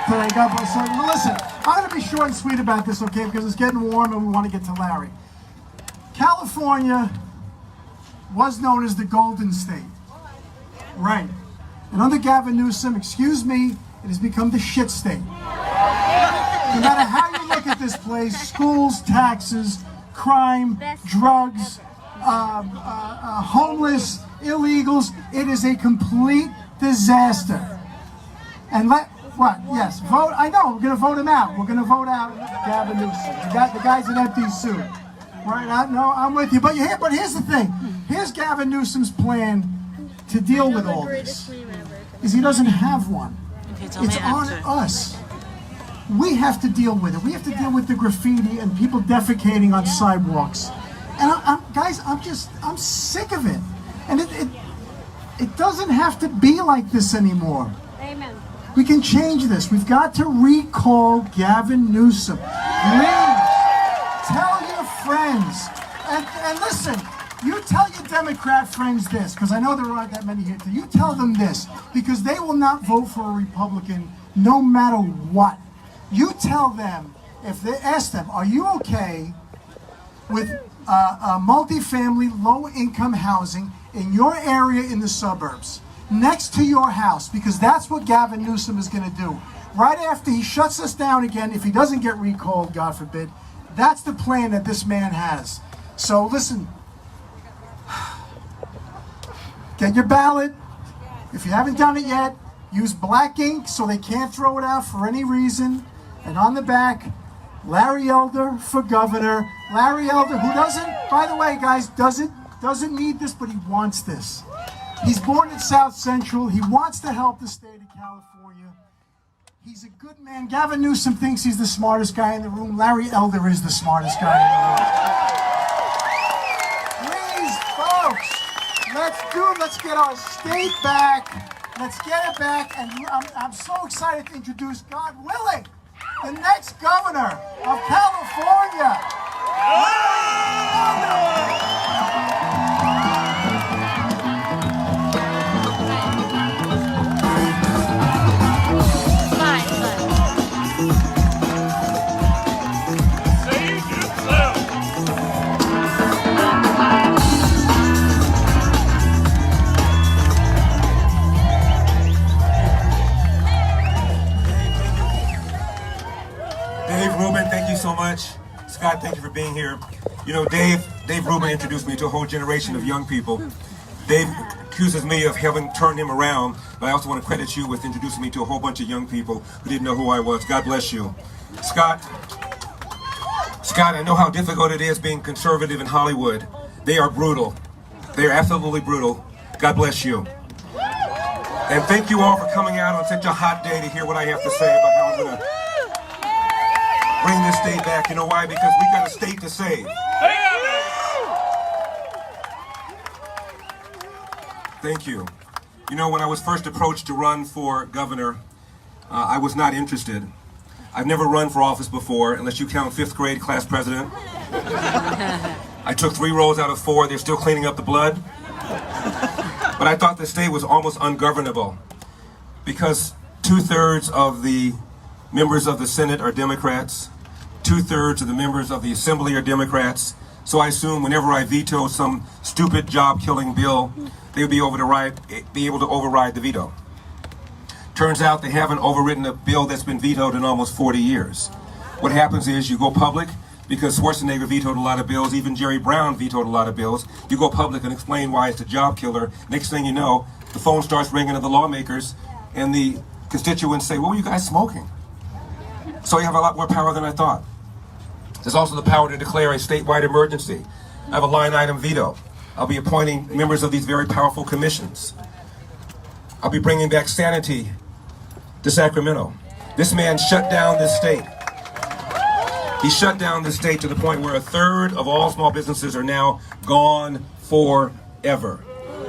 today. God bless you. Well, listen, I'm going to be short and sweet about this, okay, because it's getting warm and we want to get to Larry. California was known as the Golden State. Right. And under Gavin Newsom, excuse me, it has become the shit state. No matter how you look at this place, schools, taxes, crime, drugs, homeless, illegals, it is a complete disaster. And what? Yes, vote. I know, we're going to vote him out. We're going to vote out Gavin Newsom. The guy's an empty suit. Right? No, I'm with you. But here's the thing. Here's Gavin Newsom's plan to deal with all this. Is he doesn't have one. It's on us. We have to deal with it. We have to deal with the graffiti and people defecating on sidewalks. And guys, I'm sick of it. And it doesn't have to be like this anymore. Amen. We can change this. We've got to recall Gavin Newsom. Please tell your friends. And listen, you tell your Democrat friends this, because I know there aren't that many here. You tell them this, because they will not vote for a Republican no matter what. You tell them, if they ask them, are you okay with multifamily, low-income housing in your area in the suburbs, next to your house? Because that's what Gavin Newsom is going to do. Right after he shuts us down again, if he doesn't get recalled, God forbid, that's the plan that this man has. So listen, get your ballot. If you haven't done it yet, use black ink so they can't throw it out for any reason. And on the back, Larry Elder for governor. Larry Elder, who doesn't, by the way, guys, doesn't need this, but he wants this. He's born in South Central. He wants to help the state of California. He's a good man. Gavin Newsom thinks he's the smartest guy in the room. Larry Elder is the smartest guy in the room. Please, folks, let's get our state back. Let's get it back. And I'm so excited to introduce, God willing, the next governor of California. So much. Scott, thank you for being here. You know, Dave Rubin introduced me to a whole generation of young people. Dave accuses me of having turned him around, but I also want to credit you with introducing me to a whole bunch of young people who didn't know who I was. God bless you. Scott, I know how difficult it is being conservative in Hollywood. They are brutal. They are absolutely brutal. God bless you. And thank you all for coming out on such a hot day to hear what I have to say about how I'm going to bring this state back. You know why? Because we got a state to save. Thank you. You know, when I was first approached to run for governor, I was not interested. I've never run for office before, unless you count 5th grade class president. I took 3 rows out of 4. They're still cleaning up the blood. But I thought the state was almost ungovernable because 2/3 of the members of the Senate are Democrats. 2/3 of the members of the Assembly are Democrats. So I assume whenever I veto some stupid job-killing bill, they would be able to override the veto. Turns out they haven't overridden a bill that's been vetoed in almost 40 years. What happens is you go public, because Schwarzenegger vetoed a lot of bills, even Jerry Brown vetoed a lot of bills. You go public and explain why it's a job killer. Next thing you know, the phone starts ringing to the lawmakers, and the constituents say, what were you guys smoking? So you have a lot more power than I thought. There's also the power to declare a statewide emergency. I have a line item veto. I'll be appointing members of these very powerful commissions. I'll be bringing back sanity to Sacramento. This man shut down this state. He shut down this state to the point where 1/3 of all small businesses are now gone forever.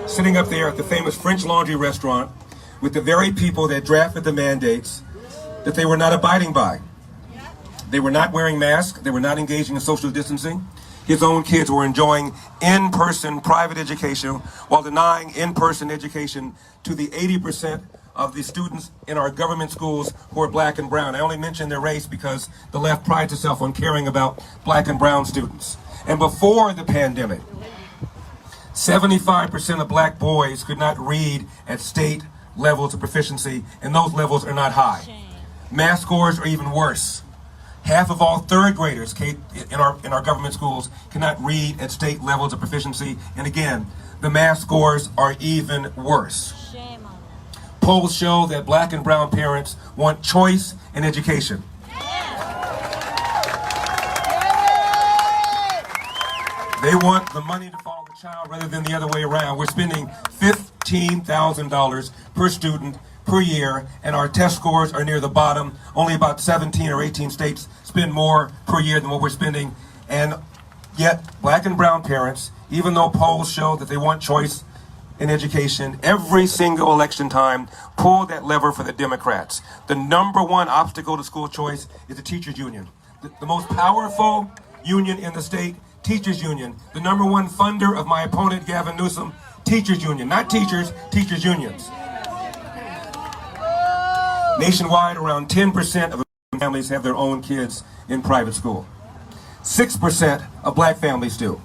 Sitting up there at the famous French Laundry restaurant with the very people that drafted the mandates that they were not abiding by. They were not wearing masks. They were not engaging in social distancing. His own kids were enjoying in-person private education while denying in-person education to the 80% of the students in our government schools who are black and brown. I only mention their race because the left prides itself on caring about black and brown students. And before the pandemic, 75% of black boys could not read at state levels of proficiency, and those levels are not high. Math scores are even worse. Half of all third graders in our government schools cannot read at state levels of proficiency, and again, the math scores are even worse. Polls show that black and brown parents want choice in education. They want the money to follow the child rather than the other way around. We're spending $15,000 per student per year, and our test scores are near the bottom. Only about 17 or 18 states spend more per year than what we're spending. And yet, black and brown parents, even though polls show that they want choice in education, every single election time, pull that lever for the Democrats. The number one obstacle to school choice is the teachers union. The most powerful union in the state, teachers union. The number one funder of my opponent, Gavin Newsom, teachers union. Not teachers, teachers unions. Nationwide, around 10% of families have their own kids in private school. 6% of black families do.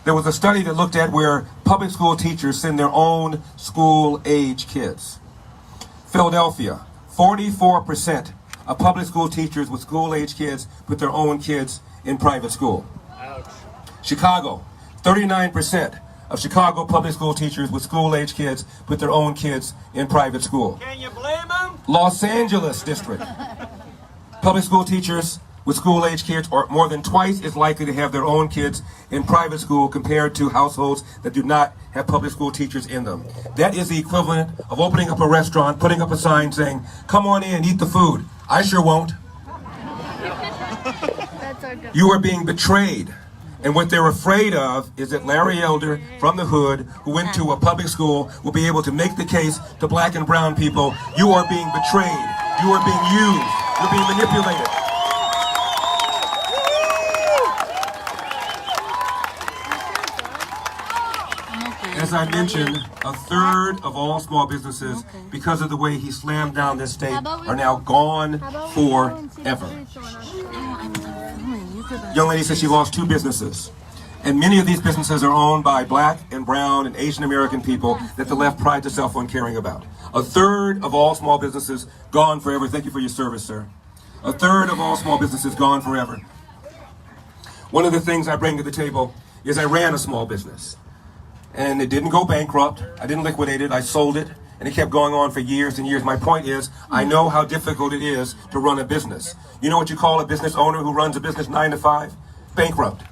There was a study that looked at where public school teachers send their own school-age kids. Philadelphia, 44% of public school teachers with school-age kids put their own kids in private school. Ouch. Chicago, 39% of Chicago public school teachers with school-age kids put their own kids in private school. Can you blame them? Los Angeles district, public school teachers with school-age kids are more than twice as likely to have their own kids in private school compared to households that do not have public school teachers in them. That is the equivalent of opening up a restaurant, putting up a sign saying, "Come on in, eat the food." I sure won't. You are being betrayed. And what they're afraid of is that Larry Elder from the hood, who went to a public school, will be able to make the case to black and brown people, you are being betrayed, you are being used, you're being manipulated. As I mentioned, a third of all small businesses, because of the way he slammed down this state, are now gone forever. Young lady says she lost 2 businesses. And many of these businesses are owned by black and brown and Asian American people that the left prides itself on caring about. A third of all small businesses gone forever. Thank you for your service, sir. A third of all small businesses gone forever. One of the things I bring to the table is I ran a small business. And it didn't go bankrupt. I didn't liquidate it. I sold it. And it kept going on for years and years. My point is, I know how difficult it is to run a business. You know what you call a business owner who runs a business 9 to 5? Bankrupt.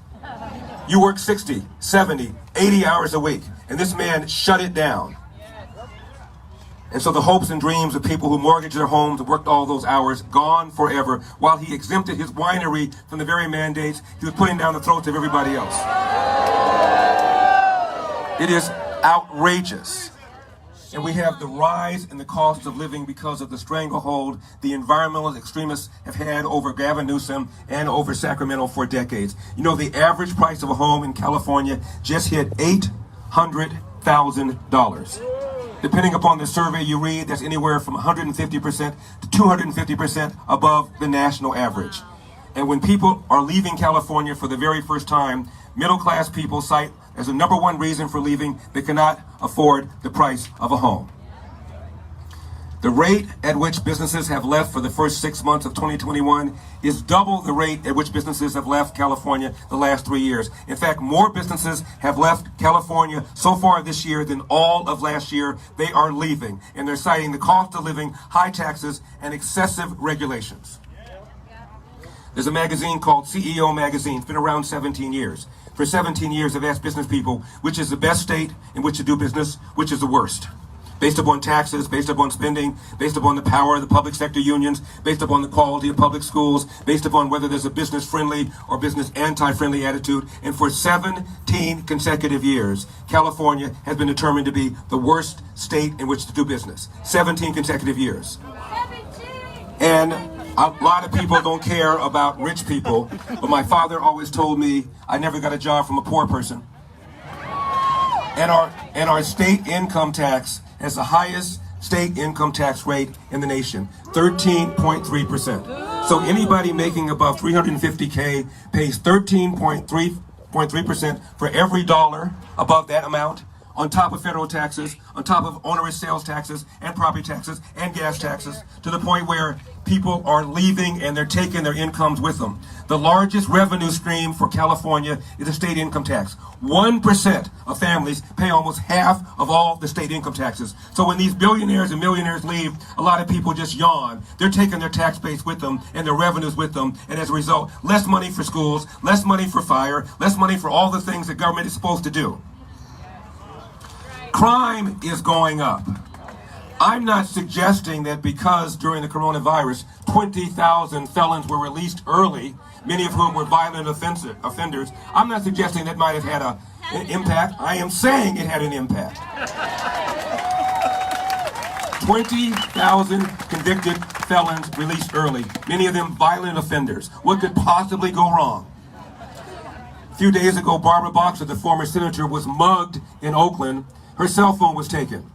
You work 60, 70, 80 hours a week. And this man shut it down. And so the hopes and dreams of people who mortgaged their homes and worked all those hours, gone forever, while he exempted his winery from the very mandates he was putting down the throats of everybody else. It is outrageous. And we have the rise in the cost of living because of the stranglehold the environmentalist extremists have had over Gavin Newsom and over Sacramento for decades. You know, the average price of a home in California just hit $800,000. Depending upon the survey you read, that's anywhere from 150% to 250% above the national average. And when people are leaving California for the very first time, middle-class people cite as the number one reason for leaving, they cannot afford the price of a home. The rate at which businesses have left for the first 6 months of 2021 is double the rate at which businesses have left California the last 3 years. In fact, more businesses have left California so far this year than all of last year. They are leaving, and they're citing the cost of living, high taxes, and excessive regulations. There's a magazine called CEO Magazine. It's been around 17 years. For 17 years, I've asked business people, which is the best state in which to do business, which is the worst. Based upon taxes, based upon spending, based upon the power of the public sector unions, based upon the quality of public schools, based upon whether there's a business-friendly or business anti-friendly attitude. And for 17 consecutive years, California has been determined to be the worst state in which to do business. 17 consecutive years. And a lot of people don't care about rich people, but my father always told me I never got a job from a poor person. And our state income tax has the highest state income tax rate in the nation, 13.3%. So anybody making above 350K pays 13.3% for every dollar above that amount, on top of federal taxes, on top of onerous sales taxes and property taxes and gas taxes, to the point where people are leaving and they're taking their incomes with them. The largest revenue stream for California is the state income tax. 1% of families pay almost half of all the state income taxes. So when these billionaires and millionaires leave, a lot of people just yawn. They're taking their tax base with them and their revenues with them, and as a result, less money for schools, less money for fire, less money for all the things that government is supposed to do. Crime is going up. I'm not suggesting that because during the coronavirus, 20,000 felons were released early, many of whom were violent offenders. I'm not suggesting that might have had an impact. I am saying it had an impact. 20,000 convicted felons released early, many of them violent offenders. What could possibly go wrong? A few days ago, Barbara Boxer, the former senator, was mugged in Oakland. Her cell phone was taken.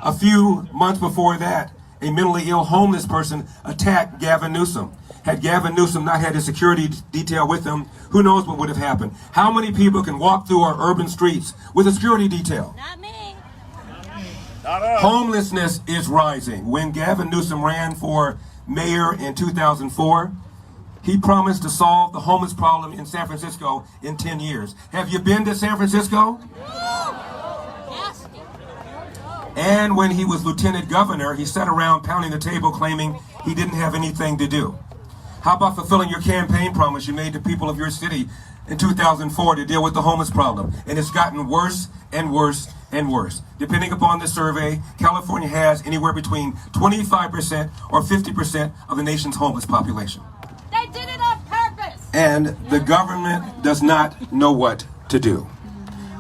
A few months before that, a mentally ill homeless person attacked Gavin Newsom. Had Gavin Newsom not had his security detail with him, who knows what would have happened? How many people can walk through our urban streets with a security detail? Not me. Homelessness is rising. When Gavin Newsom ran for mayor in 2004, he promised to solve the homeless problem in San Francisco in 10 years. Have you been to San Francisco? And when he was lieutenant governor, he sat around pounding the table claiming he didn't have anything to do. How about fulfilling your campaign promise you made to people of your city in 2004 to deal with the homeless problem? And it's gotten worse and worse and worse. Depending upon the survey, California has anywhere between 25% or 50% of the nation's homeless population. They did it on purpose. And the government does not know what to do.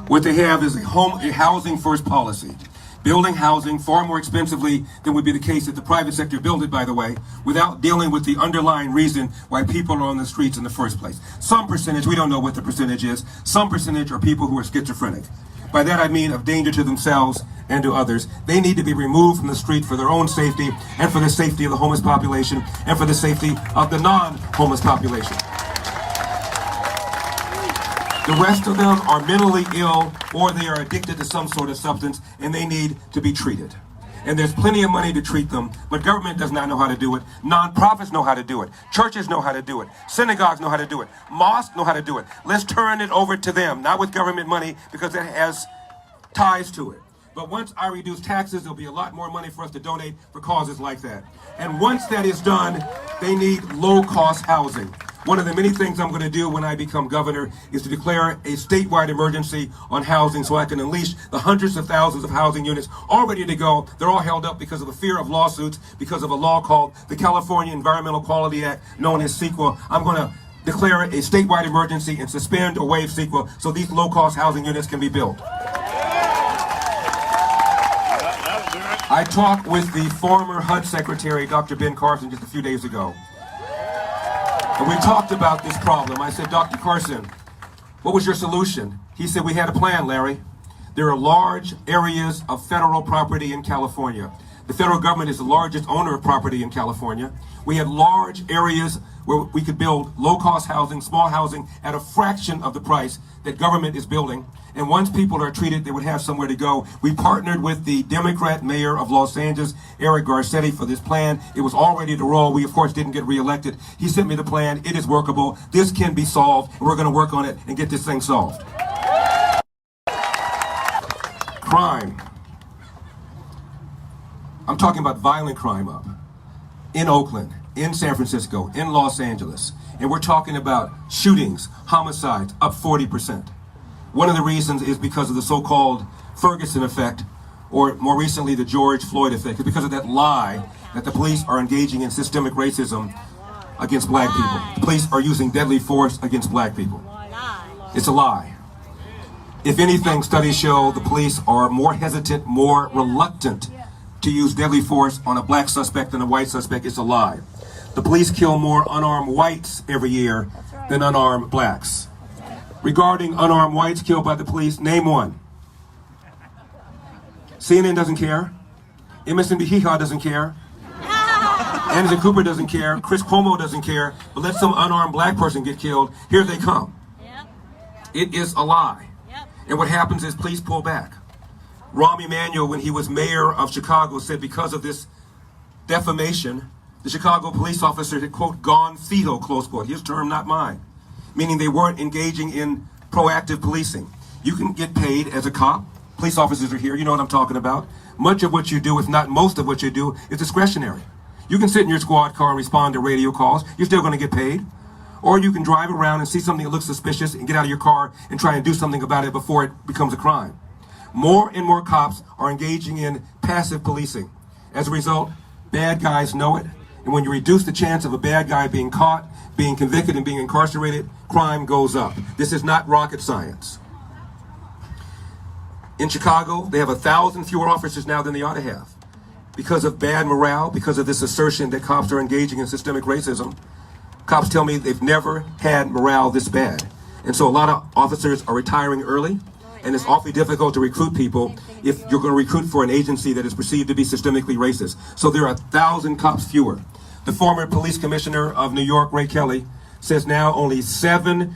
What they have is a housing first policy. Building housing far more expensively than would be the case if the private sector built it, by the way, without dealing with the underlying reason why people are on the streets in the first place. Some percentage, we don't know what the percentage is, some percentage are people who are schizophrenic. By that I mean of danger to themselves and to others. They need to be removed from the street for their own safety and for the safety of the homeless population and for the safety of the non-homeless population. The rest of them are mentally ill or they are addicted to some sort of substance and they need to be treated. And there's plenty of money to treat them, but government does not know how to do it. Nonprofits know how to do it. Churches know how to do it. Synagogues know how to do it. Mosques know how to do it. Let's turn it over to them, not with government money because it has ties to it. But once I reduce taxes, there'll be a lot more money for us to donate for causes like that. And once that is done, they need low-cost housing. One of the many things I'm going to do when I become governor is to declare a statewide emergency on housing so I can unleash the hundreds of thousands of housing units all ready to go. They're all held up because of the fear of lawsuits, because of a law called the California Environmental Quality Act, known as CEQA. I'm going to declare a statewide emergency and suspend or waive CEQA so these low-cost housing units can be built. I talked with the former HUD Secretary, Dr. Ben Carson, just a few days ago. And we talked about this problem. I said, Dr. Carson, what was your solution? He said, we had a plan, Larry. There are large areas of federal property in California. The federal government is the largest owner of property in California. We had large areas where we could build low-cost housing, small housing, at a fraction of the price that government is building. And once people are treated, they would have somewhere to go. We partnered with the Democrat mayor of Los Angeles, Eric Garcetti, for this plan. It was all ready to roll. We, of course, didn't get reelected. He sent me the plan. It is workable. This can be solved, and we're going to work on it and get this thing solved. Crime. I'm talking about violent crime up in Oakland, in San Francisco, in Los Angeles. And we're talking about shootings, homicides, up 40%. One of the reasons is because of the so-called Ferguson effect, or more recently the George Floyd effect. It's because of that lie that the police are engaging in systemic racism against black people. The police are using deadly force against black people. It's a lie. If anything, studies show the police are more hesitant, more reluctant to use deadly force on a black suspect than a white suspect. It's a lie. The police kill more unarmed whites every year than unarmed blacks. Regarding unarmed whites killed by the police, name one. CNN doesn't care. Emerson Beheha doesn't care. Anderson Cooper doesn't care. Chris Cuomo doesn't care. But let some unarmed black person get killed. Here they come. Yep. It is a lie. Yep. And what happens is, please pull back. Rahm Emanuel, when he was mayor of Chicago, said because of this defamation, the Chicago police officer had, quote, gone fetal, close quote. His term, not mine. Meaning they weren't engaging in proactive policing. You can get paid as a cop. Police officers are here. You know what I'm talking about. Much of what you do, if not most of what you do, is discretionary. You can sit in your squad car and respond to radio calls. You're still going to get paid. Or you can drive around and see something that looks suspicious and get out of your car and try and do something about it before it becomes a crime. More and more cops are engaging in passive policing. As a result, bad guys know it. And when you reduce the chance of a bad guy being caught, being convicted, and being incarcerated, crime goes up. This is not rocket science. In Chicago, they have 1,000 fewer officers now than they ought to have. Because of bad morale, because of this assertion that cops are engaging in systemic racism, cops tell me they've never had morale this bad. And so a lot of officers are retiring early, and it's awfully difficult to recruit people if you're going to recruit for an agency that is perceived to be systemically racist. So there are 1,000 cops fewer. The former police commissioner of New York, Ray Kelly, says now only 7%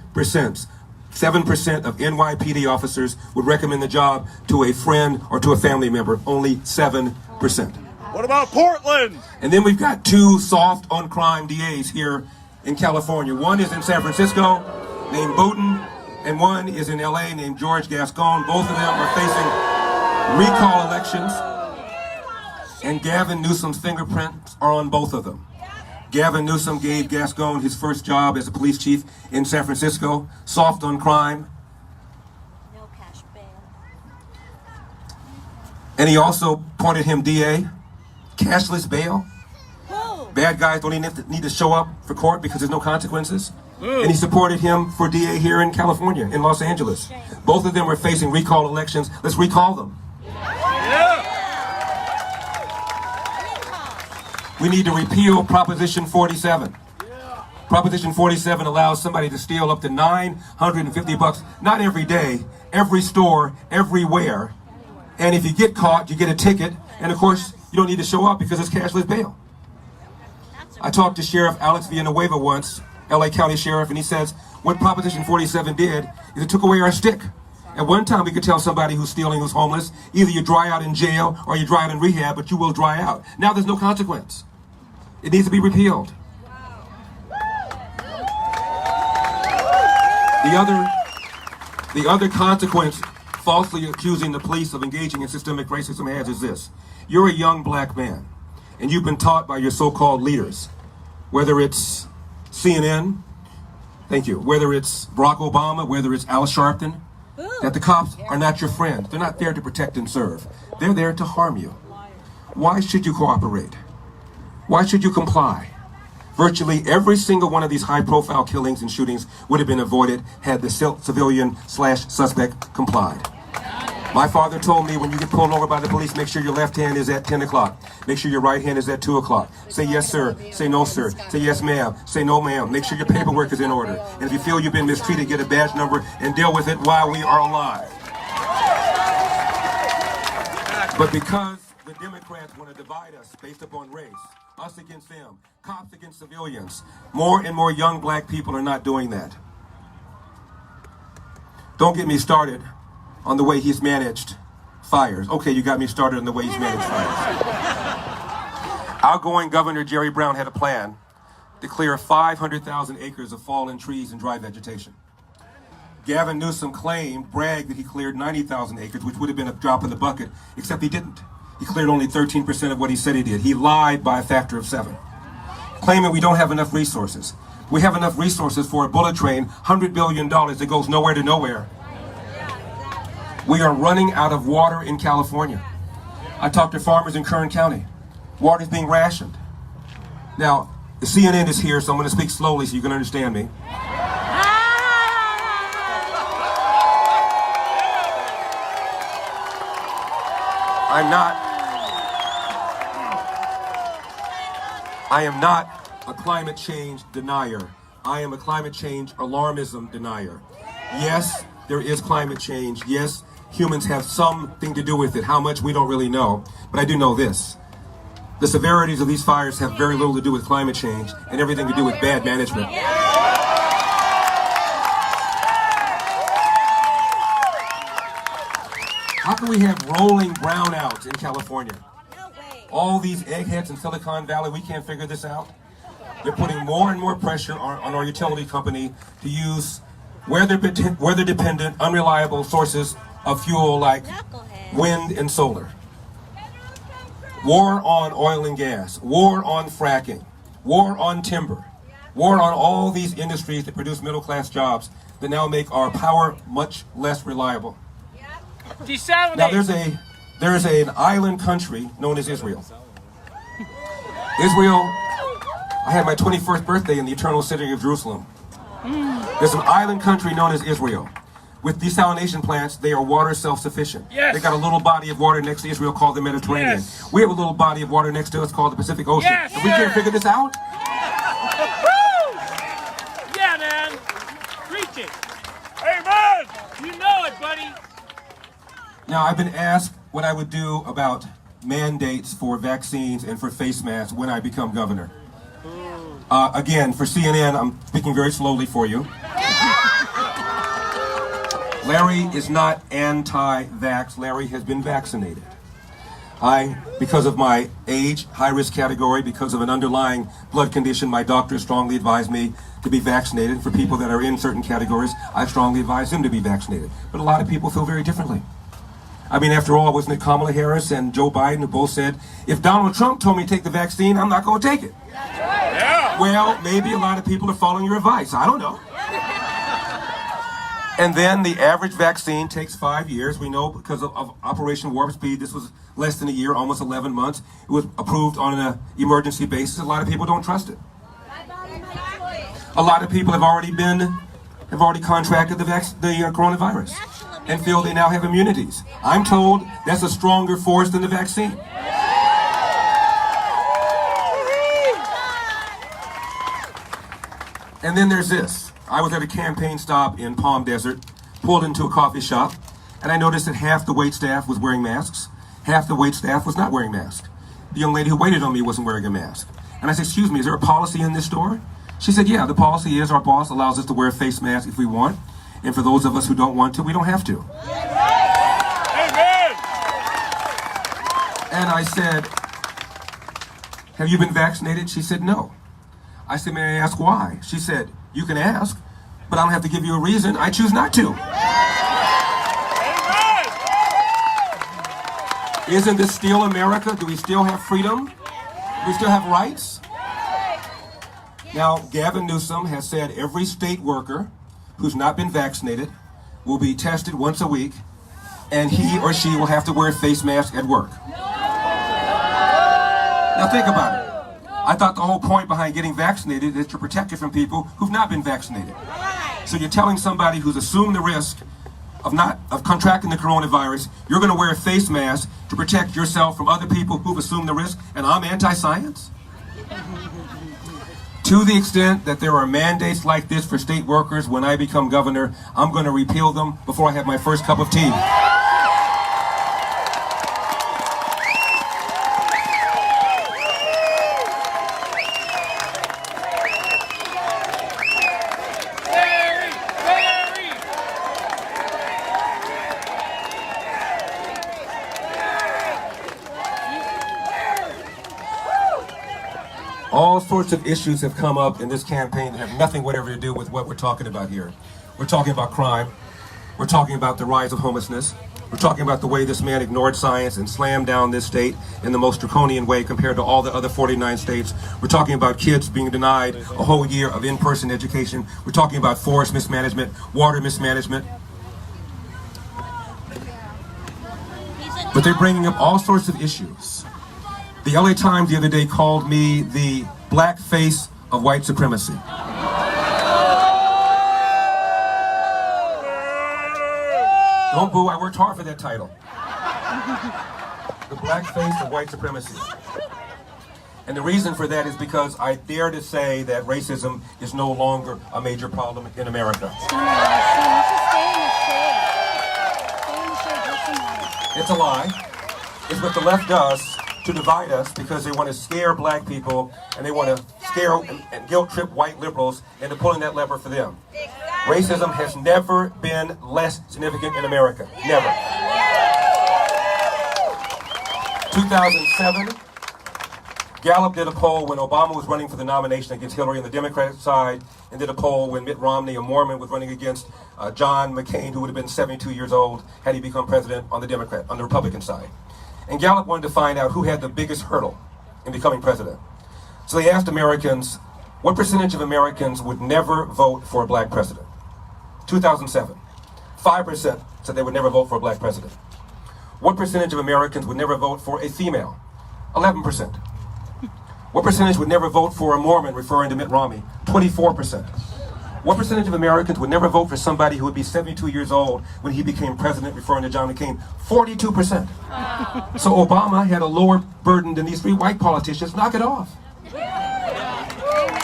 of NYPD officers would recommend the job to a friend or to a family member. Only 7%. What about Portland? And then we've got two soft on crime DAs here in California. One is in San Francisco, named Booten, and one is in LA named George Gascon. Both of them are facing recall elections, and Gavin Newsom's fingerprints are on both of them. Gavin Newsom gave Gascon his first job as a police chief in San Francisco, soft on crime. No cash bail. And he also appointed him DA, cashless bail. Whoa. Bad guys don't even need to show up for court because there's no consequences. And he supported him for DA here in California, in Los Angeles. Both of them were facing recall elections. Let's recall them. We need to repeal Proposition 47. Proposition 47 allows somebody to steal up to $950, not every day, every store, everywhere. And if you get caught, you get a ticket. And of course, you don't need to show up because it's cashless bail. I talked to Sheriff Alex Villanueva once, LA County Sheriff, and he says, what Proposition 47 did is it took away our stick. At one time, we could tell somebody who's stealing, who's homeless, either you dry out in jail or you dry out in rehab, but you will dry out. Now there's no consequence. It needs to be repealed. The other consequence falsely accusing the police of engaging in systemic racism has is this. You're a young black man, and you've been taught by your so-called leaders, whether it's CNN, thank you, whether it's Barack Obama, whether it's Al Sharpton, that the cops are not your friend. They're not there to protect and serve. They're there to harm you. Why should you cooperate? Why should you comply? Virtually every single one of these high-profile killings and shootings would have been avoided had the civilian/suspect complied. My father told me when you get pulled over by the police, make sure your left hand is at 10 o'clock. Make sure your right hand is at 2 o'clock. Say yes, sir. Say no, sir. Say yes, ma'am. Say no, ma'am. Make sure your paperwork is in order. And if you feel you've been mistreated, get a badge number and deal with it while we are alive. But because the Democrats want to divide us based upon race, us against them, cops against civilians, more and more young black people are not doing that. Don't get me started on the way he's managed fires. Okay, you got me started on the way he's managed fires. Outgoing Governor Jerry Brown had a plan to clear 500,000 acres of fallen trees and dry vegetation. Gavin Newsom bragged that he cleared 90,000 acres, which would have been a drop in the bucket, except he didn't. He cleared only 13% of what he said he did. He lied by a factor of 7, claiming we don't have enough resources. We have enough resources for a bullet train, $100 billion that goes nowhere to nowhere. We are running out of water in California. I talked to farmers in Kern County. Water is being rationed. Now, the CNN is here, so I'm going to speak slowly so you can understand me. I am not a climate change denier. I am a climate change alarmism denier. Yes, there is climate change. Yes, humans have something to do with it. How much, we don't really know. But I do know this. The severities of these fires have very little to do with climate change and everything to do with bad management. How can we have rolling brownouts in California? No way. All these eggheads in Silicon Valley, we can't figure this out. They're putting more and more pressure on our utility company to use weather-dependent, unreliable sources of fuel like Knucklehead. wind and solar. War on oil and gas, war on fracking, war on timber, war on all these industries that produce middle-class jobs that now make our power much less reliable. Now there's an island country known as Israel. Israel, I had my 21st birthday in the eternal city of Jerusalem. There's an island country known as Israel. With desalination plants, they are water self-sufficient. Yes. They got a little body of water next to Israel called the Mediterranean. Yes. We have a little body of water next to us called the Pacific Ocean. Yes, And we can't sir. figure this out? Woo! Yeah, man. Preach it. Amen. You know it, buddy. Now, I've been asked what I would do about mandates for vaccines and for face masks when I become governor. Again, for CNN, I'm speaking very slowly for you. Larry is not anti-vax. Larry has been vaccinated. Because of my age, high-risk category, because of an underlying blood condition, my doctor strongly advised me to be vaccinated. For people that are in certain categories, I strongly advise them to be vaccinated. But a lot of people feel very differently. I mean, after all, wasn't it Kamala Harris and Joe Biden who both said, if Donald Trump told me to take the vaccine, I'm not going to take it? Yeah. Well, maybe a lot of people are following your advice. I don't know. And then the average vaccine takes 5 years. We know because of Operation Warp Speed, this was less than a year, almost 11 months. It was approved on an emergency basis. A lot of people don't trust it. A lot of people have already contracted the coronavirus and feel they now have immunities. I'm told that's a stronger force than the vaccine. And then there's this. I was at a campaign stop in Palm Desert, pulled into a coffee shop, and I noticed that half the wait staff was wearing masks, half the wait staff was not wearing masks. The young lady who waited on me wasn't wearing a mask. And I said, excuse me, is there a policy in this store? She said, yeah, the policy is our boss allows us to wear a face mask if we want, and for those of us who don't want to, we don't have to. Amen. And I said, have you been vaccinated? She said, no. I said, may I ask why? She said, you can ask, but I don't have to give you a reason. I choose not to. Amen. Isn't this still America? Do we still have freedom? Do we still have rights? Now, Gavin Newsom has said every state worker who's not been vaccinated will be tested once a week, and he or she will have to wear a face mask at work. Now think about it. I thought the whole point behind getting vaccinated is to protect you from people who've not been vaccinated. So you're telling somebody who's assumed the risk of contracting the coronavirus, you're going to wear a face mask to protect yourself from other people who've assumed the risk, and I'm anti-science? To the extent that there are mandates like this for state workers when I become governor, I'm going to repeal them before I have my first cup of tea. All sorts of issues have come up in this campaign that have nothing whatever to do with what we're talking about here. We're talking about crime. We're talking about the rise of homelessness. We're talking about the way this man ignored science and slammed down this state in the most draconian way compared to all the other 49 states. We're talking about kids being denied a whole year of in-person education. We're talking about forest mismanagement, water mismanagement. But they're bringing up all sorts of issues. The LA Times the other day called me the black face of white supremacy. Don't boo, I worked hard for that title. The black face of white supremacy. And the reason for that is because I dare to say that racism is no longer a major problem in America. It's a lie. It's what the left does to divide us because they want to scare black people and they want to scare and guilt-trip white liberals into pulling that lever for them. Racism has never been less significant in America. Never. 2007, Gallup did a poll when Obama was running for the nomination against Hillary on the Democratic side, and did a poll when Mitt Romney, a Mormon, was running against John McCain, who would have been 72 years old had he become president on the Republican side. And Gallup wanted to find out who had the biggest hurdle in becoming president. So they asked Americans, what percentage of Americans would never vote for a black president? 2007, 5% said they would never vote for a black president. What percentage of Americans would never vote for a female? 11%. What percentage would never vote for a Mormon, referring to Mitt Romney? 24%. What percentage of Americans would never vote for somebody who would be 72 years old when he became president, referring to John McCain? 42%. Wow. So Obama had a lower burden than these three white politicians. Knock it off.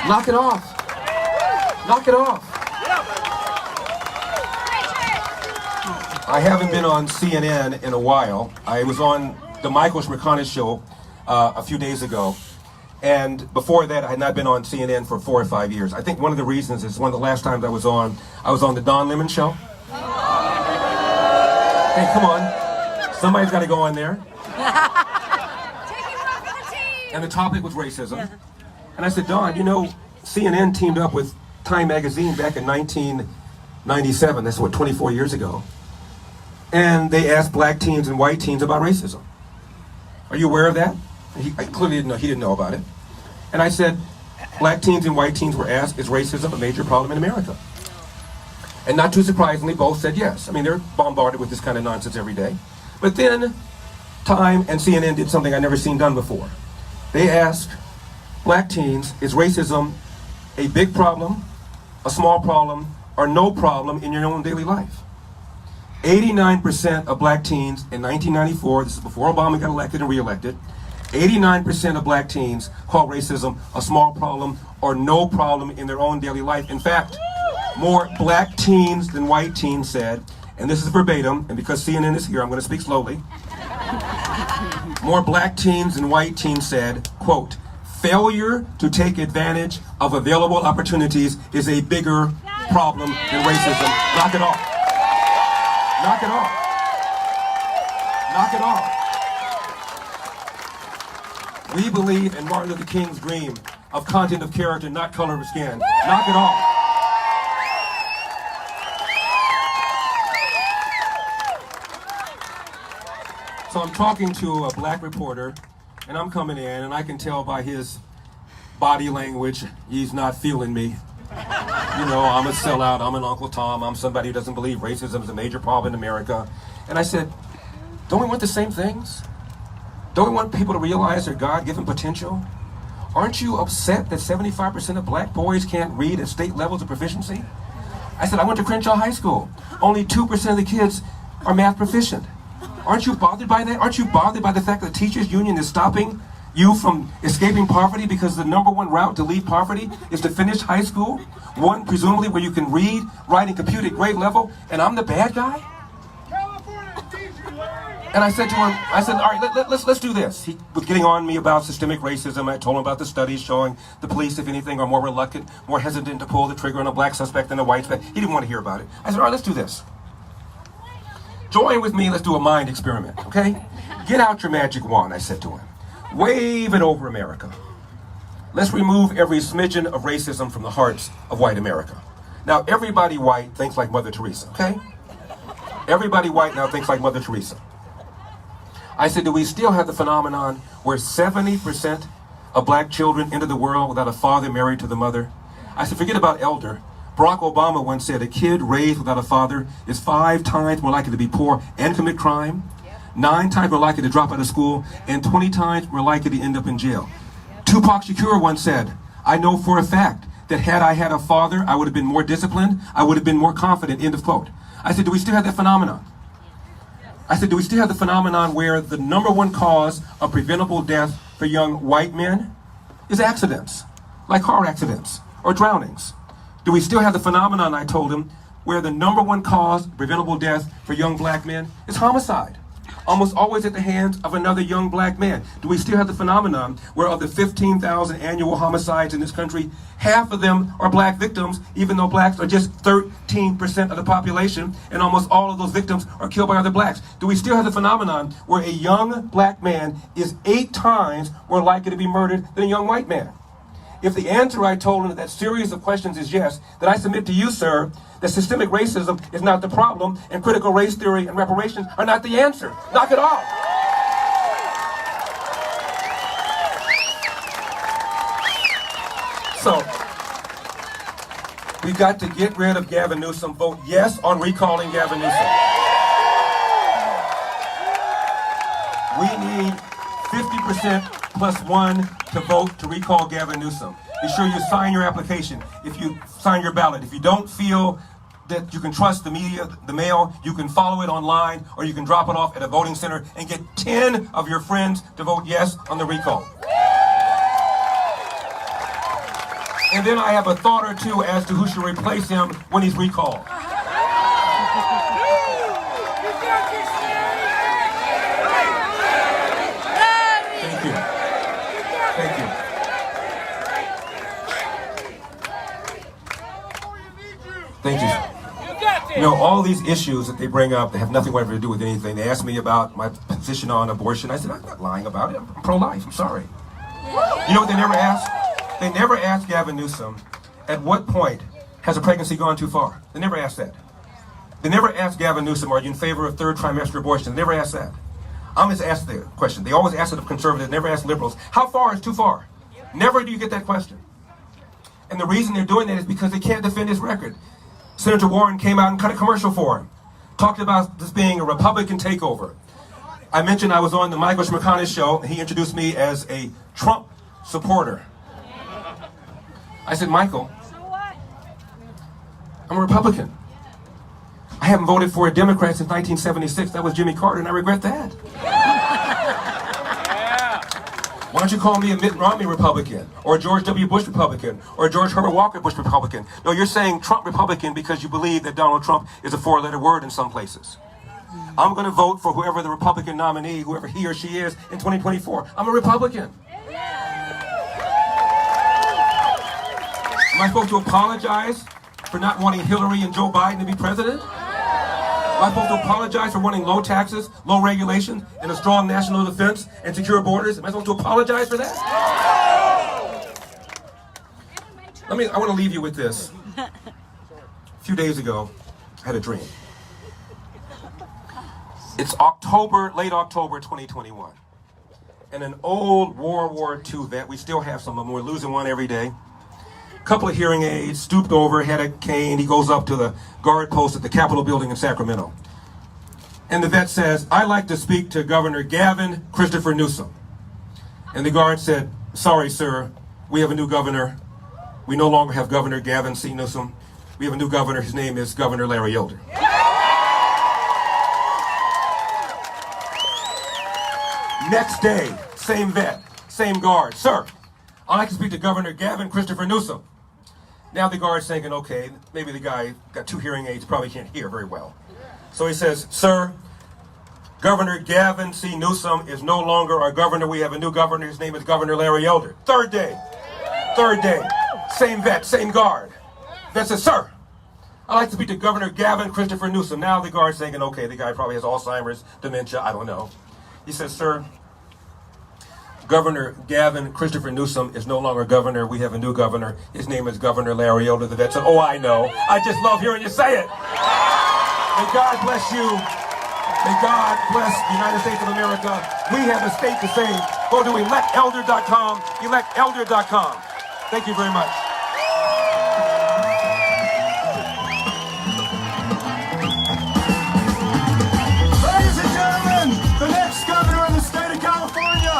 Knock it off. Knock it off. I haven't been on CNN in a while. I was on the Michael Schmirkanish show a few days ago. And before that, I had not been on CNN for 4 or 5 years. I think one of the reasons is one of the last times I was on the Don Lemon show. Hey, come on. Somebody's got to go on there. And the topic was racism. And I said, Don, you know, CNN teamed up with Time magazine back in 1997. That's what, 24 years ago. And they asked black teens and white teens about racism. Are you aware of that? I clearly didn't know. He didn't know about it. And I said, black teens and white teens were asked, is racism a major problem in America? And not too surprisingly, both said yes. I mean, they're bombarded with this kind of nonsense every day. But then Time and CNN did something I'd never seen done before. They asked black teens, is racism a big problem, a small problem, or no problem in your own daily life? 89% of black teens in 1994, this is before Obama got elected and re-elected, 89% of black teens call racism a small problem or no problem in their own daily life. In fact, more black teens than white teens said, and this is verbatim, and because CNN is here, I'm going to speak slowly. More black teens than white teens said, quote, failure to take advantage of available opportunities is a bigger problem than racism. Knock it off. Knock it off. Knock it off. We believe in Martin Luther King's dream of content of character, not color of skin. Knock it off. So I'm talking to a black reporter, and I'm coming in, and I can tell by his body language, he's not feeling me. You know, I'm a sellout, I'm an Uncle Tom, I'm somebody who doesn't believe racism is a major problem in America. And I said, don't we want the same things? Don't we want people to realize their God-given potential? Aren't you upset that 75% of black boys can't read at state levels of proficiency? I said, I went to Crenshaw High School. Only 2% of the kids are math proficient. Aren't you bothered by that? Aren't you bothered by the fact that the teachers union is stopping you from escaping poverty because the number one route to leave poverty is to finish high school? One, presumably, where you can read, write, and compute at grade level, and I'm the bad guy? And I said to him, I said, all right, let's do this. He was getting on me about systemic racism. I told him about the studies showing the police, if anything, are more reluctant, more hesitant to pull the trigger on a black suspect than a white suspect. He didn't want to hear about it. I said, all right, let's do this. Join with me, let's do a mind experiment, okay? Get out your magic wand, I said to him. Wave it over America. Let's remove every smidgen of racism from the hearts of white America. Now, everybody white thinks like Mother Teresa, okay? Everybody white now thinks like Mother Teresa. I said, do we still have the phenomenon where 70% of black children enter the world without a father married to the mother? I said, forget about elder. Barack Obama once said, a kid raised without a father is 5 times more likely to be poor and commit crime, 9 times more likely to drop out of school, and 20 times more likely to end up in jail. Tupac Shakur once said, I know for a fact that had I had a father, I would have been more disciplined, I would have been more confident, end of quote. I said, do we still have that phenomenon? I said, do we still have the phenomenon where the number one cause of preventable death for young white men is accidents, like car accidents or drownings? Do we still have the phenomenon, I told him, where the number one cause of preventable death for young black men is homicide? almost always at the hands of another young black man. Do we still have the phenomenon where of the 15,000 annual homicides in this country, half of them are black victims, even though blacks are just 13% of the population, and almost all of those victims are killed by other blacks? Do we still have the phenomenon where a young black man is 8 times more likely to be murdered than a young white man? If the answer I told him to that series of questions is yes, then I submit to you, sir, that systemic racism is not the problem, and critical race theory and reparations are not the answer. Knock it off. So, we've got to get rid of Gavin Newsom. Vote yes on recalling Gavin Newsom. We need 50% plus 1 to vote to recall Gavin Newsom. Be sure you sign your application. If you sign your ballot, if you don't feel that you can trust the media, the mail, you can follow it online, or you can drop it off at a voting center and get 10 of your friends to vote yes on the recall. And then I have a thought or two as to who should replace him when he's recalled. Thank you. Thank you. Thank you. You know, all these issues that they bring up, they have nothing whatever to do with anything. They asked me about my position on abortion. I said, I'm not lying about it. I'm pro-life. I'm sorry. You know what they never asked? They never asked Gavin Newsom, at what point has a pregnancy gone too far? They never asked that. They never asked Gavin Newsom, are you in favor of third trimester abortion? They never asked that. I'm just asked the question. They always ask it of conservatives, never ask liberals. How far is too far? Never do you get that question. And the reason they're doing that is because they can't defend his record. Senator Warren came out and cut a commercial for him. Talked about this being a Republican takeover. I mentioned I was on the Michael Schmakanis show, and he introduced me as a Trump supporter. I said, Michael, I'm a Republican. I haven't voted for a Democrat since 1976. That was Jimmy Carter, and I regret that. Why don't you call me a Mitt Romney Republican, or a George W. Bush Republican, or a George Herbert Walker Bush Republican? No, you're saying Trump Republican because you believe that Donald Trump is a 4-letter word in some places. I'm going to vote for whoever the Republican nominee, whoever he or she is, in 2024. I'm a Republican. Am I supposed to apologize for not wanting Hillary and Joe Biden to be president? Am I supposed to apologize for wanting low taxes, low regulation, and a strong national defense and secure borders? Am I supposed to apologize for that? I want to leave you with this. A few days ago, I had a dream. It's late October 2021. And an old World War II vet, we still have some of them, we're losing one every day. Couple of hearing aids, stooped over, had a cane. He goes up to the guard post at the Capitol building in Sacramento. And the vet says, I'd like to speak to Governor Gavin Christopher Newsom. And the guard said, sorry, sir, we have a new governor. We no longer have Governor Gavin C. Newsom. We have a new governor. His name is Governor Larry Elder. Next day, same vet, same guard. Sir, I'd like to speak to Governor Gavin Christopher Newsom. Now the guard's thinking, okay, maybe the guy got 2 hearing aids, probably can't hear very well. So he says, sir, Governor Gavin C. Newsom is no longer our governor. We have a new governor. His name is Governor Larry Elder. Third day, same vet, same guard. Vet says, sir, I'd like to speak to Governor Gavin Christopher Newsom. Now the guard's thinking, okay, the guy probably has Alzheimer's, dementia, I don't know. He says, sir, Governor Gavin Christopher Newsom is no longer governor. We have a new governor. His name is Governor Larry Elder. The vet said, oh, I know. I just love hearing you say it. May God bless you. May God bless the United States of America. We have a state to save. Go to electelder.com, electelder.com. Thank you very much. Ladies and gentlemen, the next governor of the state of California,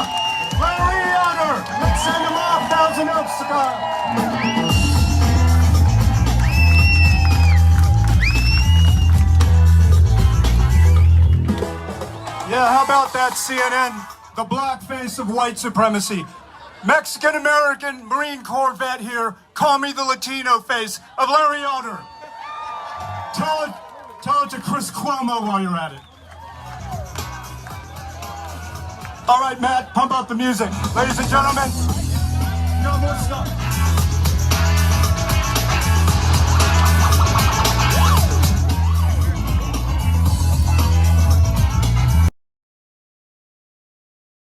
Larry Elder. Let's send him off. 1,000 notes to go. Yeah, how about that, CNN? The blackface of white supremacy. Mexican-American Marine Corps vet here. Call me the Latino face of Larry Elder. Tell it to Chris Cuomo while you're at it. All right, Matt, pump up the music. Ladies and gentlemen, no more stuff.